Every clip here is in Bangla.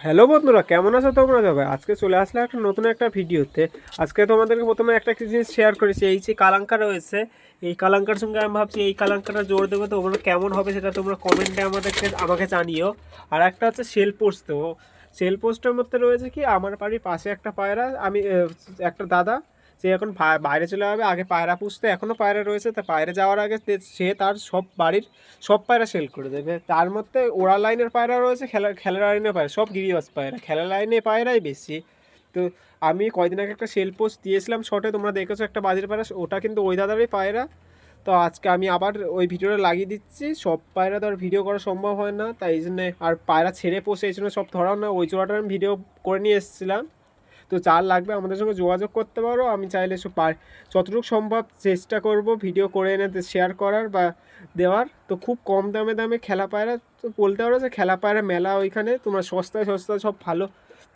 হ্যালো বন্ধুরা, কেমন আছো তোমরা সবাই? আজকে চলে আসলে একটা নতুন একটা ভিডিওতে। আজকে তোমাদেরকে প্রথমে একটা জিনিস শেয়ার করেছি, এই যে কালাঙ্কা রয়েছে, এই কালাঙ্কার সঙ্গে আমি ভাবছি এই কালাঙ্কাটা জোর দেবো, তো ওগুলো কেমন হবে সেটা তোমরা কমেন্টে আমাকে জানিও। আর একটা হচ্ছে সেল পোস্ট দেবো। সেল পোস্টের মধ্যে রয়েছে কি, আমার বাড়ির পাশে একটা পায়রা, আমি একটা দাদা, সে এখন বাইরে চলে যাবে। আগে পায়রা পুষতে, এখনও পায়রা রয়েছে, তা বাইরে যাওয়ার আগে সে তার সব বাড়ির সব পায়রা সেল করে দেবে। তার মধ্যে ওড়া লাইনের পায়রা রয়েছে, খেলার লাইনের পায়রা, সব গিরিবাজ পায়রা, খেলার লাইনে পায়রাই বেশি। তো আমি কয়দিন আগে একটা সেল পোস্ট দিয়েছিলাম শর্টে, তোমরা দেখেছো, একটা বাজির পায়রা, ওটা কিন্তু ওই দাদারই পায়রা। তো আজকে আমি আবার ওই ভিডিওটা লাগিয়ে দিচ্ছি। সব পায়রা তো আর ভিডিও করা সম্ভব হয় না, তাই এই জন্যে, আর পায়রা ছেড়ে পোষে, এই জন্য সব ধরাও না, ওই জোড়াটার আমি ভিডিও করে নিয়ে এসেছিলাম। তো যার লাগবে আমাদের সঙ্গে যোগাযোগ করতে পারো। আমি চাইলে যতটুকু সম্ভব চেষ্টা করব ভিডিও করে এনে শেয়ার করার বা দেওয়ার। তো খুব কম দামে দামে খেলা পায়রা, তো বলতে পারো যে খেলা পায়রা মেলা, ওইখানে তোমরা সস্তায় সস্তায় সব ভালো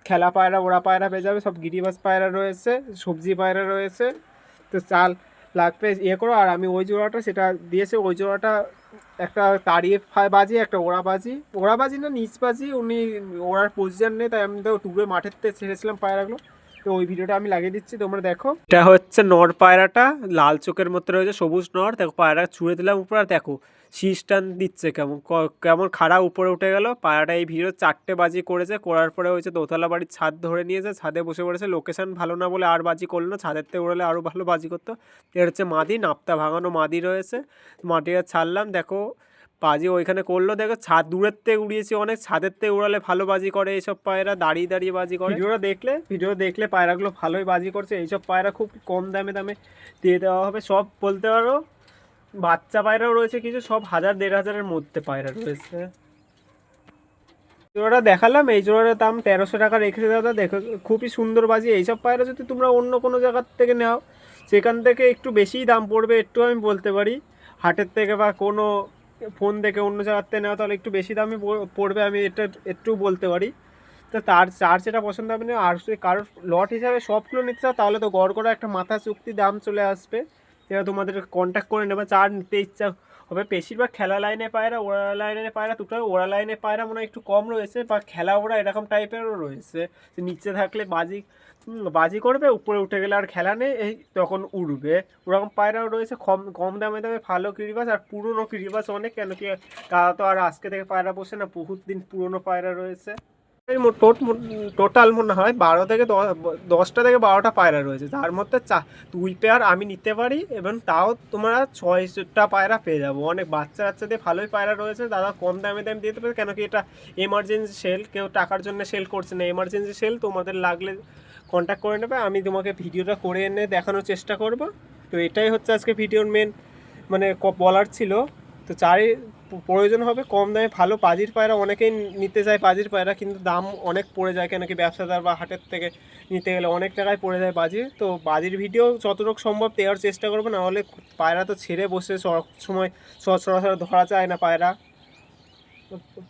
খেলা পায়রা, ওড়া পায়রা পেয়ে যাবে। সব গিরিবাজ পায়রা রয়েছে, সবজি পায়রা রয়েছে। তো চাল লাগবে করো। আর আমি ওই জোড়াটা সেটা দিয়েছে, ওই জোড়াটা একটা তাড়িয়ে বাজি, একটা ওড়া বাজি না নিচ বাজি, উনি ওড়ার পজিশন নেই, তাই আমি তো টুবে মাঠের থেকে ছেড়েছিলাম পায়রাগুলো। তো ওই ভিডিওটা আমি লাগিয়ে দিচ্ছি, তোমরা দেখো। এটা হচ্ছে নর পায়রাটা, লাল চোখের মধ্যে রয়েছে, সবুজ নর। দেখো পায়রা ছুঁড়ে দিলাম উপরে, আর দেখো শীষ টান দিচ্ছে, কেমন খাড়া উপরে উঠে গেল পায়রাটা। এই ভিডিও 4টে বাজি করেছে, করার পরে হয়েছে দোতলা বাড়ির ছাদ ধরে নিয়েছে, ছাদে বসে পড়েছে। লোকেশন ভালো না বলে আর বাজি করলো না, ছাদের থেকে উড়ালে আরও ভালো বাজি করতো। এটা হচ্ছে মাদি, নাপ্তা ভাঙানো মাদি রয়েছে। মাটিটা ছাড়লাম, দেখো বাজি ওইখানে করলো। দেখো ছাদ দূরের থেকে উড়িয়েছি অনেক, ছাদের থেকে উড়ালে ভালো বাজি করে এইসব পায়রা, দাঁড়িয়ে দাঁড়িয়ে বাজি করে। ভিডিও দেখলে পায়রাগুলো ভালোই বাজি করছে। এইসব পায়রা খুব কম দামে দামে দিয়ে দেওয়া হবে। সব বলতে পারো বাচ্চা পায়রাও রয়েছে কিছু, সব 1000-1500-এর মধ্যে পায়রা রয়েছে। জোড়াটা দেখালাম, এই জোড়াটার দাম 1300 টাকা রেখেছে দাদা। দেখো খুবই সুন্দর বাজি। এইসব পায়রা যদি তোমরা অন্য কোনো জায়গার থেকে নাও, সেখান থেকে একটু বেশিই দাম পড়বে, একটু আমি বলতে পারি। হাটের থেকে বা কোনো ফোন থেকে অন্য জায়গার থেকে নেওয়া, তাহলে একটু বেশি দামই পড়বে, আমি এটা একটু বলতে পারি। তো চার যেটা পছন্দ হবে না, আর যদি কারোর লট হিসাবে সবগুলো নিতে চাও, তাহলে তো গড় করে একটা মাথা চুক্তি দাম চলে আসবে। এবার তোমাদের কন্ট্যাক্ট করে নেবে, চার নিতে ইচ্ছা হবে। বেশিরভাগ খেলা লাইনে পায়রা, ওড়া লাইনে পায়রা দুটো, ওড়া লাইনে পায়রা মনে হয় একটু কম রয়েছে, বা খেলা ওড়া এরকম টাইপেরও রয়েছে, যে নিচে থাকলে বাজি করবে, উপরে উঠে গেলে আর খেলা নেই, এই তখন উড়বে। ওরকম পায়রাও রয়েছে কম কম দামে দামে ভালো কিরিবাস। আর পুরনো কিরিবাস অনেক, কেন কি তারা তো আর আজকে থেকে পায়রা বসে না, বহুত দিন পুরনো পায়রা রয়েছে। টোটাল মনে হয় 10টা থেকে 12টা পায়রা রয়েছে, তার মধ্যে 2 পেয়ার আমি নিতে পারি, এবং তাও তোমরা 6টা পায়রা পেয়ে যাবো। অনেক বাচ্চাদের ভালোই পায়রা রয়েছে, দাদা কম দামে দিতে পারে, কেন কি এটা এমার্জেন্সি সেল, কেউ টাকার জন্য সেল করছে না, এমার্জেন্সি সেল। তোমাদের লাগলে কন্ট্যাক্ট করে নেবে, আমি তোমাকে ভিডিওটা করে এনে দেখানোর চেষ্টা করব। তো এটাই হচ্ছে আজকে ভিডিওর মেন মানে বলার ছিল। তো প্রয়োজন হবে কম দামে ভালো বাজির পায়রা, অনেকেই নিতে চায় বাজির পায়রা, কিন্তু দাম অনেক পড়ে যায়, কেন কি ব্যবসাদার বা হাটের থেকে নিতে গেলে অনেক টাকায় পড়ে যায় বাজির। তো বাজির ভিডিও যতটুকু সম্ভব দেওয়ার চেষ্টা করবো, না হলে পায়রা তো ছেড়ে বসে সব সময় সচরাচর ধরা যায় না পায়রা।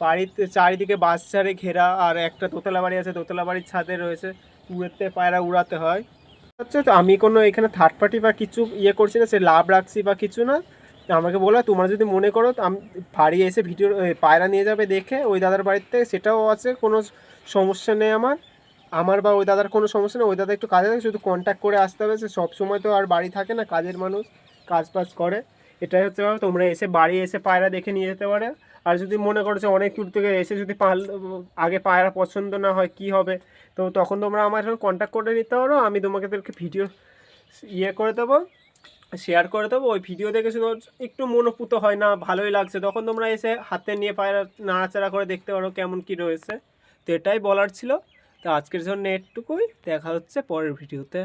বাড়িতে চারিদিকে বাস ছাড়ে ঘেরা, আর একটা দোতলা বাড়ি আছে, দোতলা বাড়ির ছাদে রয়েছে, উড়তে পায়রা উড়াতে হয় হচ্ছে। তো আমি কোনো এখানে থার্ড পার্টি বা কিছু করছি না, সে লাভ রাখছি বা কিছু না। আমাকে বলো, তোমরা যদি মনে করো আমি বাড়ি এসে পায়রা নিয়ে যাবে দেখে ওই দাদার বাড়িতে, সেটাও আছে, কোনো সমস্যা নেই আমার। বা ওই দাদার কোনো সমস্যা নেই, ওই দাদা একটু কাজে থাকে, শুধু কন্ট্যাক্ট করে আসতে হবে। সে সবসময় তো আর বাড়ি থাকে না, কাজের মানুষ, কাজ বাজ করে। এটাই হচ্ছে ব্যাপার। তোমরা বাড়ি এসে পায়রা দেখে নিয়ে যেতে পারে। আর যদি মনে করো যে অনেক দূর থেকে এসে যদি আগে পায়রা পছন্দ না হয় কি হবে, তো তখন তোমরা আমার সঙ্গে কন্ট্যাক্ট করে নিতে পারো। আমি তোমাদেরকে ভিডিও করে দেবো, শেয়ার করে দেবো। ওই ভিডিও দেখে শুধু একটু মনোপুত হয় না, ভালোই লাগছে, তখন তোমরা এসে হাতে নিয়ে পায়রা নাড়াচাড়া করে দেখতে পারো কেমন কি রয়েছে। তো এটাই বলার ছিল। তো আজকের জন্য এটুকুই, দেখা হচ্ছে পরের ভিডিওতে।